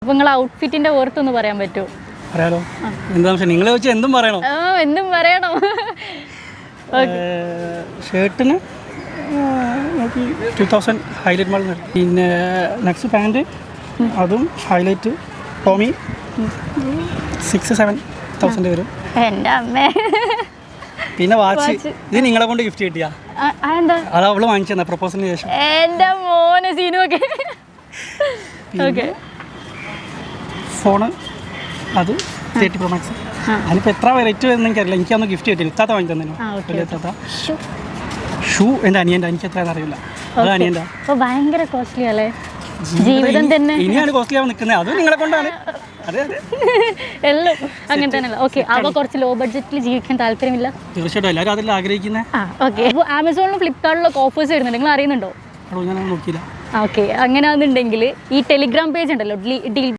അപ്പോൾ നിങ്ങൾ ഔട്ട്ഫിറ്റിൻ്റെ ഓർത്തൊന്ന് പറയാൻ പറ്റുമോ? പറയാലോ. എന്താ നിങ്ങൾ വെച്ചാൽ എന്തും പറയണോ? എന്തും പറയണോ? ഷർട്ടിന് 2000 ഹൈലൈറ്റ് മാൾ. പിന്നെ നെക്സ്റ്റ് പാൻറ് അതും ഹൈലൈറ്റ് ടോമി 6-7,000 വരും. എൻ്റെ അമ്മേ. പിന്നെ വാച്ച് ഇത് നിങ്ങളെ കൊണ്ട് ഗിഫ്റ്റ് കിട്ടിയാ? അത് അവള് വാങ്ങിച്ചു പ്രപ്പോസലിന് ശേഷം. എൻ്റെ മോനെ സീനുമൊക്കെ. ഓക്കെ. ഫോണ് അത് 30 Pro Max. അതിനിപ്പോൾ എത്ര വെറൈറ്റി വരുന്ന എനിക്കറിയില്ല. എനിക്കൊന്ന് ഗിഫ്റ്റ് കിട്ടില്ല. ഇത്താത്ത വാങ്ങി തന്നെ. ഷൂ എൻ്റെ അനിയൻ്റെ. എനിക്ക് എത്രയാണെന്ന് അറിയില്ല. അത് അനിയൻ്റെ. അപ്പോൾ ഭയങ്കര കോസ്റ്റ്ലി അല്ലേ ജീവിതം തന്നെ. ഇനിയാണ് കോസ്റ്റ്ലി ആവാൻ നിൽക്കുന്നത്. അതും നിങ്ങളെ കൊണ്ടാണ്. അതെ അതെ എല്ലാം അങ്ങനെ തന്നെയല്ല. ഓക്കെ. അപ്പോൾ കുറച്ച് ലോ ബഡ്ജറ്റിൽ ജീവിക്കാൻ താല്പര്യമില്ല? തീർച്ചയായിട്ടും എല്ലാവരും അതിൽ ആഗ്രഹിക്കുന്നത്. ഓക്കെ. അപ്പോൾ ആമസോണിലും ഫ്ലിപ്കാർട്ടിലൊക്കെ ഓഫേഴ്സ് വരുന്നുണ്ട്. നിങ്ങൾ അറിയുന്നുണ്ടോ? ഞാൻ നോക്കിയില്ല. ഓക്കെ. അങ്ങനെയാണെന്നുണ്ടെങ്കിൽ ഈ ടെലിഗ്രാം പേജ് ഉണ്ടല്ലോ, ഡീൽ